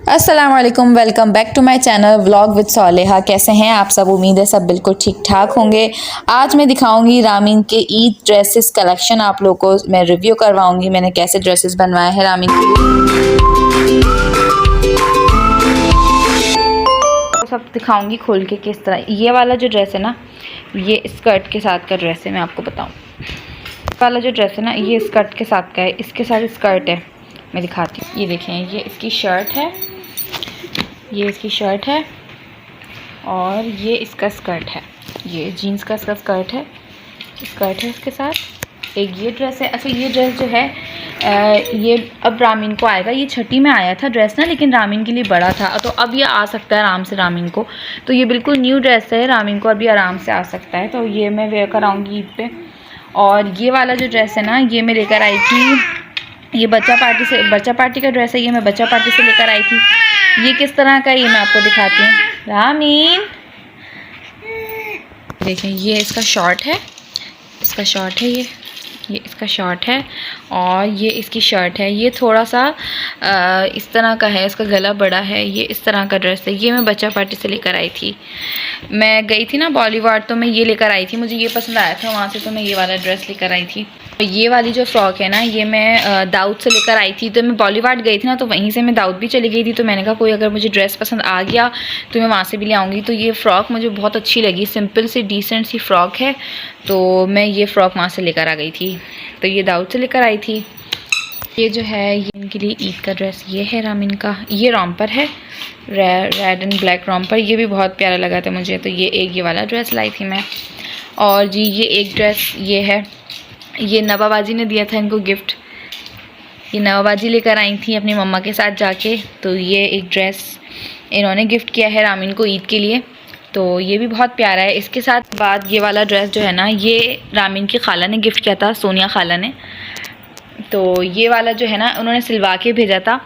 अस्सलाम वालेकुम, welcome back to my channel vlog with Saleha. कैसे हैं आप सब? उम्मीद है सब बिल्कुल ठीक ठाक होंगे। आज मैं दिखाऊंगी रामीन के ईद ड्रेसेस कलेक्शन, आप लोगों को मैं रिव्यू करवाऊंगी मैंने कैसे ड्रेसेस बनवाए हैं रामीन के लिए। तो सब दिखाऊंगी खोल के किस तरह। ये वाला जो ड्रेस है ना, ये स्कर्ट के साथ का ड्रेस है। मैं आपको बताऊँ, वाला जो ड्रेस है ना, ये स्कर्ट के साथ का है। इसके साथ स्कर्ट है, मैं दिखाती हूँ। ये देखें, ये इसकी शर्ट है, ये इसकी शर्ट है और ये इसका स्कर्ट है। ये जीन्स का इसका स्कर्ट है इसके साथ। एक ये ड्रेस है। अच्छा, ये ड्रेस जो है ये अब रामीन को आएगा। ये छठी में आया था ड्रेस ना, लेकिन रामीन के लिए बड़ा था, तो अब ये आ सकता है आराम से रामीन को। तो ये बिल्कुल न्यू ड्रेस है, रामीन को अभी आराम से आ सकता है। तो ये मैं वेयर कराऊँगी ईद पे। और ये वाला जो ड्रेस है ना, ये मैं लेकर आई थी, ये बच्चा पार्टी का ड्रेस है। ये मैं बच्चा पार्टी से लेकर आई थी। ये किस तरह का, ये मैं आपको दिखाती हूँ। रामीन देखें, ये इसका शॉर्ट है, ये इसका शॉर्ट है और ये इसकी शर्ट है। ये थोड़ा सा इस तरह का है, इसका गला बड़ा है। ये इस तरह का ड्रेस है। ये मैं बच्चा पार्टी से लेकर आई थी। मैं गई थी ना बॉलीवुड, तो मैं ये लेकर आई थी, मुझे ये पसंद आया था वहाँ से, तो मैं ये वाला ड्रेस लेकर आई थी। ये वाली जो फ्रॉक है ना, ये मैं दाऊद से लेकर आई थी। तो मैं बॉलीवुड गई थी ना, तो वहीं से मैं दाऊद भी चली गई थी। तो मैंने कहा कोई अगर मुझे ड्रेस पसंद आ गया तो मैं वहाँ से भी ले आऊँगी। तो ये फ़्रॉक मुझे बहुत अच्छी लगी, सिंपल सी डिसेंट सी फ़्रॉक है। तो मैं ये फ़्रॉक वहाँ से लेकर आ गई थी। तो ये दाऊद से लेकर आई थी। ये जो है, ये इनके लिए ईद का ड्रेस ये है रामीन का। ये रॉम्पर है, रेड एंड ब्लैक रॉम्पर। ये भी बहुत प्यारा लगा था मुझे, तो ये वाला ड्रेस लाई थी मैं। और जी ये एक ड्रेस ये है, ये नवाबाजी ने दिया था इनको गिफ्ट। ये नवाबाजी लेकर आई थी अपनी मम्मा के साथ जाके। तो ये एक ड्रेस इन्होंने गिफ्ट किया है रामीन को ईद के लिए। तो ये भी बहुत प्यारा है। इसके साथ बाद ये वाला ड्रेस जो है ना, ये रामीन की खाला ने गिफ्ट किया था, सोनिया खाला ने। तो ये वाला जो है ना, उन्होंने सिलवा के भेजा था।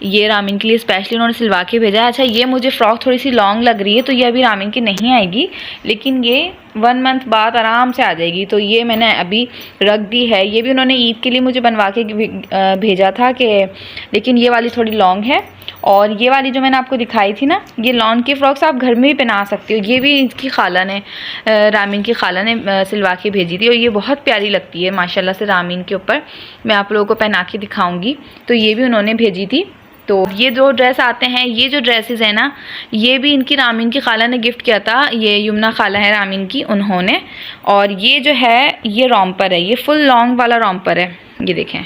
ये रामीन के लिए स्पेशली उन्होंने सिलवा के भेजा है। अच्छा, ये मुझे फ़्रॉक थोड़ी सी लॉन्ग लग रही है, तो ये अभी रामीन की नहीं आएगी, लेकिन ये 1 मंथ बाद आराम से आ जाएगी। तो ये मैंने अभी रख दी है। ये भी उन्होंने ईद के लिए मुझे बनवा के भेजा था कि, लेकिन ये वाली थोड़ी लॉन्ग है। और ये वाली जो मैंने आपको दिखाई थी ना, ये लॉन की फ़्रॉक्स आप घर में भी पहना सकते हो। ये भी इसकी खाला ने, रामीन की खाला ने सिलवा के भेजी थी और ये बहुत प्यारी लगती है माशाल्लाह से रामीन के ऊपर। मैं आप लोगों को पहना के दिखाऊंगी। तो ये भी उन्होंने भेजी थी। तो ये दो ड्रेस आते हैं। ये जो ड्रेसेस है ना, ये भी इनकी रामीन की खाला ने गिफ्ट किया था। ये यमुना खाला है रामीन की, उन्होंने। और ये जो है, ये रॉम्पर है, ये फुल लॉन्ग वाला रॉम्पर है। ये देखें,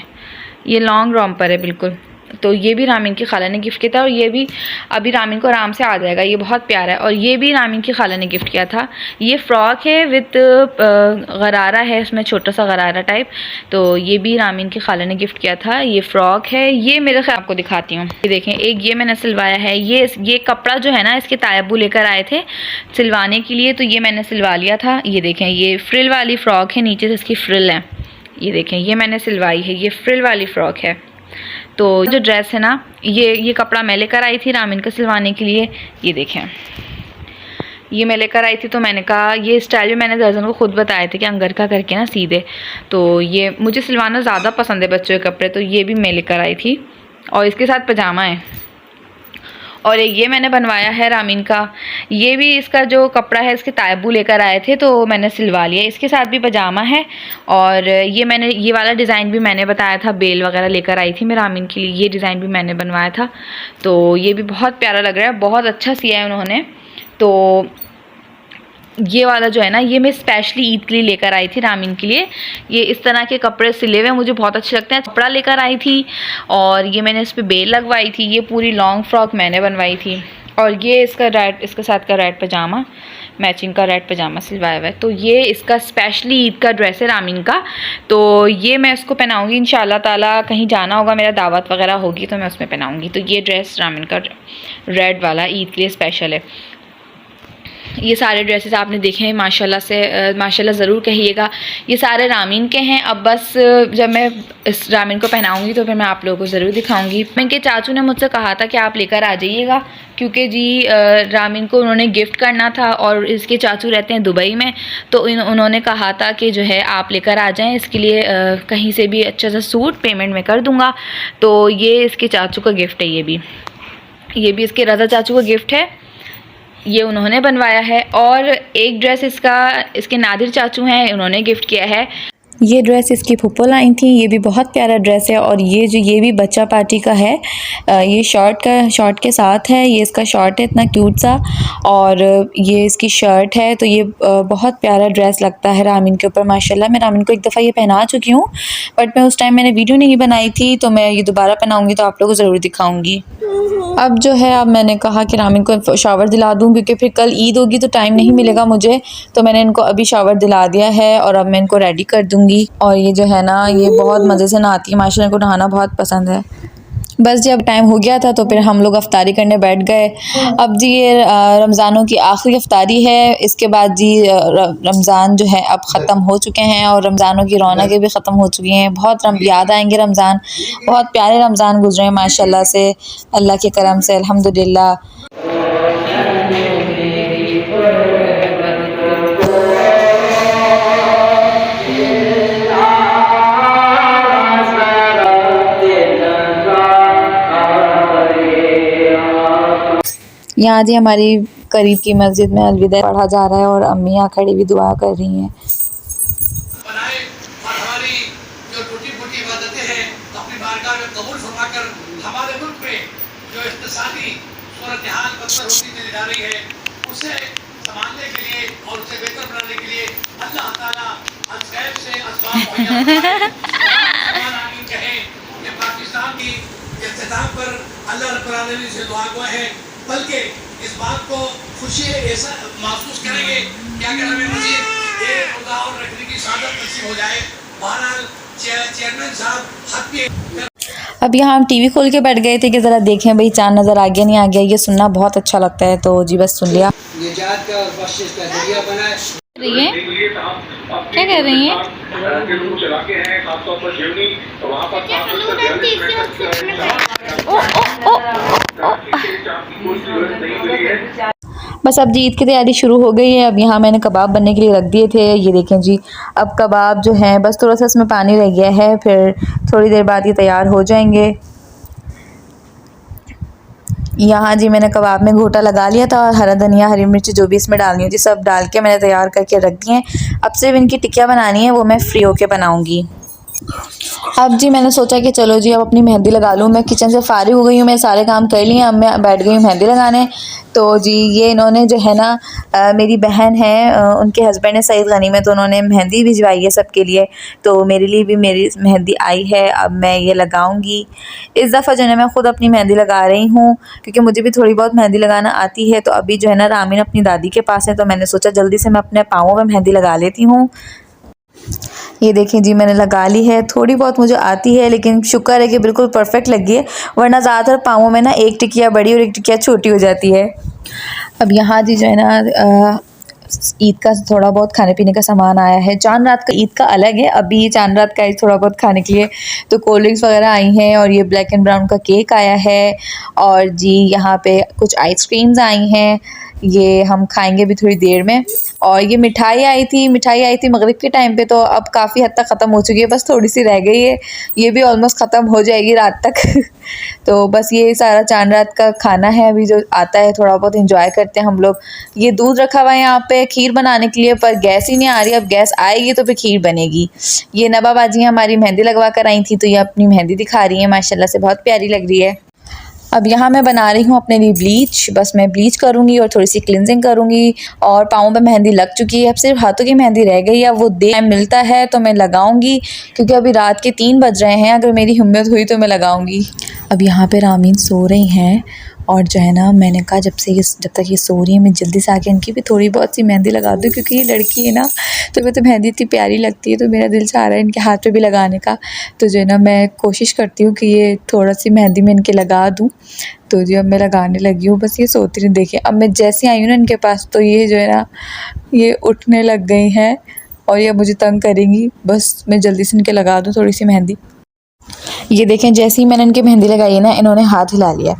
ये लॉन्ग रॉम्पर है बिल्कुल। तो ये भी रामीन की खाला ने गिफ्ट किया था और ये भी अभी रामीन को आराम से आ जाएगा। ये बहुत प्यारा है। और ये भी रामीन की खाला ने गिफ्ट किया था। ये फ़्रॉक है विद गरारा है, इसमें छोटा सा गरारा टाइप। तो ये भी रामीन की खाला ने गिफ्ट किया था। ये फ़्रॉक है। ये मेरे ख्याल आपको दिखाती हूँ। ये देखें, एक ये मैंने सिलवाया है। ये कपड़ा जो है ना, इसके तायब्बू लेकर आए थे सिलवाने के लिए, तो ये मैंने सिलवा लिया था। ये देखें, ये फ्रिल वाली फ़्रॉक है, नीचे से इसकी फ्रिल है। ये देखें, ये मैंने सिलवाई है, ये फ्रिल वाली फ़्रॉक है। तो जो ड्रेस है ना, ये कपड़ा मैं लेकर आई थी रामीन का सिलवाने के लिए। ये देखें, ये मैं लेकर आई थी। तो मैंने कहा, ये स्टाइल भी मैंने दर्जन को खुद बताए थे कि अंगरखा करके ना सीधे। तो ये मुझे सिलवाना ज़्यादा पसंद है बच्चों के कपड़े, तो ये भी मैं लेकर आई थी। और इसके साथ पजामा है। और एक ये मैंने बनवाया है रामीन का। ये भी इसका जो कपड़ा है, इसके तायब्बू लेकर आए थे, तो मैंने सिलवा लिया। इसके साथ भी पजामा है। और ये वाला डिज़ाइन भी मैंने बताया था, बेल वगैरह लेकर आई थी मैं रामीन के लिए। ये डिज़ाइन भी मैंने बनवाया था। तो ये भी बहुत प्यारा लग रहा है, बहुत अच्छा सिया है उन्होंने। तो ये वाला जो है ना, ये मैं स्पेशली ईद के लिए लेकर आई थी रामीन के लिए। ये इस तरह के कपड़े सिले हुए मुझे बहुत अच्छे लगते हैं। कपड़ा लेकर आई थी और ये मैंने इस पर बेल लगवाई थी। ये पूरी लॉन्ग फ्रॉक मैंने बनवाई थी। और ये इसके साथ का रेड पजामा, मैचिंग का रेड पजामा सिलवाया हुआ है। तो ये इसका स्पेशली ईद का ड्रेस है रामीन का। तो ये मैं इसको पहनाऊँगी इंशाल्लाह ताला। कहीं जाना होगा, मेरा दावत वगैरह होगी, तो मैं उसमें पहनाऊँगी। तो ये ड्रेस रामीन का रेड वाला ईद के लिए स्पेशल है। ये सारे ड्रेसेस आपने देखे हैं माशाल्लाह से, माशाल्लाह ज़रूर कहिएगा। ये सारे रामीन के हैं। अब बस जब मैं इस रामीन को पहनाऊँगी तो फिर मैं आप लोगों को ज़रूर दिखाऊँगी। इनके चाचू ने मुझसे कहा था कि आप लेकर आ जाइएगा, क्योंकि जी रामीन को उन्होंने गिफ्ट करना था। और इसके चाचू रहते हैं दुबई में, तो उन्होंने कहा था कि जो है आप लेकर आ जाएँ, इसके लिए कहीं से भी अच्छा सा सूट पेमेंट में कर दूँगा। तो ये इसके चाचू का गिफ्ट है। ये भी ये भी इसके रज़ा चाचू का गिफ्ट है, ये उन्होंने बनवाया है। और एक ड्रेस इसके नादिर चाचू हैं, उन्होंने गिफ्ट किया है। ये ड्रेस इसकी फुप्पो लाई थी, ये भी बहुत प्यारा ड्रेस है। और ये भी बच्चा पार्टी का है। ये शॉर्ट के साथ है, ये इसका शॉर्ट है इतना क्यूट सा, और ये इसकी शर्ट है। तो ये बहुत प्यारा ड्रेस लगता है रामीन के ऊपर माशाल्लाह। मैं रामीन को एक दफ़ा ये पहना चुकी हूँ, बट मैं उस टाइम मैंने वीडियो नहीं बनाई थी, तो मैं ये दोबारा पहनाऊँगी तो आप लोगों को ज़रूर दिखाऊँगी। अब जो है, अब मैंने कहा कि रामीन को शावर दिला दूँ, क्योंकि फिर कल ईद होगी तो टाइम नहीं मिलेगा मुझे, तो मैंने इनको अभी शावर दिला दिया है और अब मैं इनको रेडी कर दूँगी। और ये जो है ना, ये बहुत मज़े से नहाती है माशाल्लाह, इनको नहाना बहुत पसंद है। बस जब टाइम हो गया था तो फिर हम लोग अफ्तारी करने बैठ गए। अब जी ये रमज़ानों की आखिरी अफ्तारी है, इसके बाद जी रमज़ान जो है अब ख़त्म हो चुके हैं और रमज़ानों की रौनकें भी ख़त्म हो चुकी हैं। बहुत याद आएंगे रमज़ान, बहुत प्यारे रमज़ान गुजरे हैं माशाल्लाह से, अल्लाह के करम से अल्हम्दुलिल्लाह। यहाँ जी हमारी करीब की मस्जिद में अलविदा पढ़ा जा रहा है और अम्मी यहाँ खड़ी भी दुआ कर रही हैं। हमारी जो टूटी-फूटी इबादतें हैं अपनी बारगाह में कबूल फरमाकर हमारे मुल्क में जो इक़्तिसादी सूरत-ए-हाल बदतर होती चली जा रही है, उसे संभालने के लिए और उसे बेहतर बनाने के लिए अल्लाह ताला अज़गैब से असबाब मुहैया फरमाए। आमीन कहें कि पाकिस्तान की इख्तिताम पर अल्लाह रब्बुल आलमीन से दुआ गो है, बल्कि इस बात को खुशी ऐसा महसूस करेंगे कि अगर हमें मज़ीद ये खुदा और रखने की सादत नसीब हो जाए। बहरहाल चेयरमैन साहब हद भी। अब यहाँ हम टीवी खोल के बैठ गए थे कि ज़रा देखें भाई चाँद नज़र आ गया नहीं आ गया, ये सुनना बहुत अच्छा लगता है, तो जी बस सुन लिया। निजात का और बख्शिश का जरिया बनाए। क्या कर रही हैं? बस अब जी ईद की तैयारी शुरू हो गई है। अब यहाँ मैंने कबाब बनने के लिए रख दिए थे, ये देखें जी। अब कबाब जो हैं बस थोड़ा सा इसमें पानी रह गया है, फिर थोड़ी देर बाद ये तैयार हो जाएंगे। यहाँ जी मैंने कबाब में घोटा लगा लिया था और हरा धनिया हरी मिर्च जो भी इसमें डालनी होती सब डाल के मैंने तैयार करके रख दी हैं। अब सिर्फ इनकी टिक्कियाँ बनानी है, वो मैं फ्री होके बनाऊँगी। अब जी मैंने सोचा कि चलो जी अब अपनी मेहंदी लगा लूँ। मैं किचन से फारिग हो गई हूँ, मैं सारे काम कर लिए, अब मैं बैठ गई हूँ मेहंदी लगाने। तो जी ये इन्होंने जो है ना मेरी बहन है, उनके हस्बैंड है सईद गनी में, तो उन्होंने मेहंदी भिजवाई है सबके लिए, तो मेरे लिए भी मेरी मेहंदी आई है। अब मैं ये लगाऊंगी। इस दफ़ा जो है मैं ख़ुद अपनी मेहंदी लगा रही हूँ, क्योंकि मुझे भी थोड़ी बहुत मेहंदी लगाना आती है। तो अभी जो है ना रामीन अपनी दादी के पास है, तो मैंने सोचा जल्दी से मैं अपने पाँवों में मेहंदी लगा लेती हूँ। ये देखें जी मैंने लगा ली है। थोड़ी बहुत मुझे आती है, लेकिन शुक्र है कि बिल्कुल परफेक्ट लगी है, वरना ज़्यादातर पाँवों में ना एक टिकिया बड़ी और एक टिकिया छोटी हो जाती है। अब यहाँ जी जो है ना ईद का थोड़ा बहुत खाने पीने का सामान आया है। चांद रात का ईद का अलग है, अभी चांद रात का थोड़ा बहुत खाने के लिए तो कोल्ड ड्रिंक्स वगैरह आई हैं, और ये ब्लैक एंड ब्राउन का केक आया है, और जी यहाँ पे कुछ आइसक्रीम्स आई हैं, ये हम खाएंगे भी थोड़ी देर में। और ये मिठाई आई थी मगरिब के टाइम पे, तो अब काफ़ी हद तक ख़त्म हो चुकी है, बस थोड़ी सी रह गई है, ये भी ऑलमोस्ट ख़त्म हो जाएगी रात तक। तो बस ये सारा चांद रात का खाना है, अभी जो आता है थोड़ा बहुत इंजॉय करते हैं हम लोग। ये दूध रखा हुआ है यहाँ पे खीर बनाने के लिए, पर गैस ही नहीं आ रही, अब गैस आएगी तो फिर खीर बनेगी। ये नबा बाजी हमारी मेहंदी लगवा कर आई थी, तो ये अपनी मेहंदी दिखा रही है, माशाल्लाह से बहुत प्यारी लग रही है। अब यहाँ मैं बना रही हूँ अपने लिए ब्लीच, बस मैं ब्लीच करूँगी और थोड़ी सी क्लिनजिंग करूँगी। और पाँवों पे मेहंदी लग चुकी है, अब सिर्फ हाथों की मेहंदी रह गई है। अब वो देर टाइम मिलता है तो मैं लगाऊँगी, क्योंकि अभी रात के 3 बज रहे हैं, अगर मेरी हिम्मत हुई तो मैं लगाऊँगी। अब यहाँ पे रामीन सो रही हैं, और जो है ना मैंने कहा जब तक ये सो रही है मैं जल्दी से आके इनकी भी थोड़ी बहुत सी मेहंदी लगा दूँ, क्योंकि ये लड़की है ना, तो मैं तो मेहंदी इतनी प्यारी लगती है, तो मेरा दिल चाह रहा है इनके हाथ पे भी लगाने का। तो जो है ना मैं कोशिश करती हूँ कि ये थोड़ा सी मेहंदी में इनके लगा दूँ। तो जी अब मैं लगाने लगी हूँ, बस ये सोती नहीं। देखिए अब मैं जैसे आई हूँ ना इनके पास, तो ये जो है ना ये उठने लग गई हैं और ये मुझे तंग करेंगी। बस मैं जल्दी से इनके लगा दूँ थोड़ी सी मेहंदी। ये देखें जैसे ही मैंने इनके मेहंदी लगाई है ना, इन्होंने हाथ हिला लिया।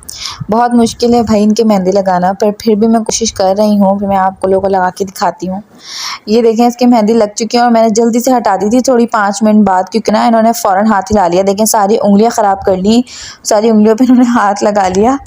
बहुत मुश्किल है भाई इनके मेहंदी लगाना, पर फिर भी मैं कोशिश कर रही हूँ, फिर मैं आप लोगों को लगा के दिखाती हूँ। ये देखें इसकी मेहंदी लग चुकी है, और मैंने जल्दी से हटा दी थी थोड़ी 5 मिनट बाद, क्योंकि ना इन्होंने फ़ौरन हाथ हिला लिया। देखें सारी उंगलियाँ ख़राब कर ली, सारी उंगलियों पर इन्होंने हाथ लगा लिया।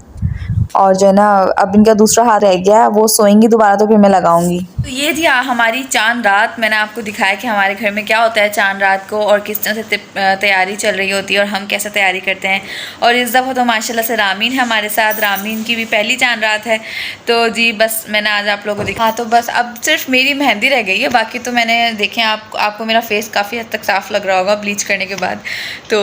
और जो है ना अब इनका दूसरा हाथ रह गया है, वो सोएंगी दोबारा तो फिर मैं लगाऊंगी। तो ये थी हमारी चांद रात। मैंने आपको दिखाया कि हमारे घर में क्या होता है चांद रात को और किस तरह से तैयारी चल रही होती है और हम कैसे तैयारी करते हैं। और इस दफ़ा तो माशाल्लाह से रामीन है हमारे साथ, रामीन की भी पहली चांद रात है। तो जी बस मैंने आज आप लोगों को दिखा, तो बस अब सिर्फ मेरी मेहंदी रह गई है, बाकी तो मैंने देखें आपको मेरा फेस काफ़ी हद तक साफ़ लग रहा होगा ब्लीच करने के बाद। तो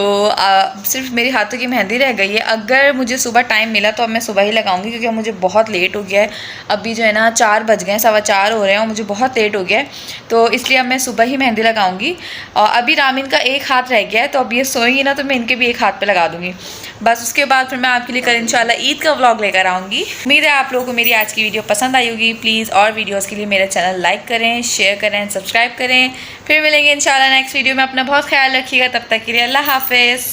सिर्फ मेरे हाथों की मेहंदी रह गई है। अगर मुझे सुबह टाइम मिला तो अब मैं सुबह ही लगाऊंगी, क्योंकि अब मुझे बहुत लेट हो गया है। अभी जो है ना 4 बज गए, 4:15 हो रहे हैं और मुझे बहुत लेट हो गया है, तो इसलिए अब मैं सुबह ही मेहंदी लगाऊंगी। और अभी रामीन का एक हाथ रह गया है, तो अब ये सोएंगी ना तो मैं इनके भी एक हाथ पे लगा दूंगी। बस उसके बाद फिर मैं आपके लिए कल इंशाल्लाह ईद का व्लॉग लेकर आऊँगी। उम्मीद है आप लोगों को मेरी आज की वीडियो पसंद आई होगी। प्लीज़ और वीडियोज़ के लिए मेरा चैनल लाइक करें, शेयर करें, सब्सक्राइब करें। फिर मिलेंगे इंशाल्लाह नेक्स्ट वीडियो में। अपना बहुत ख्याल रखिएगा, तब तक के लिए अल्लाह हाफिज़।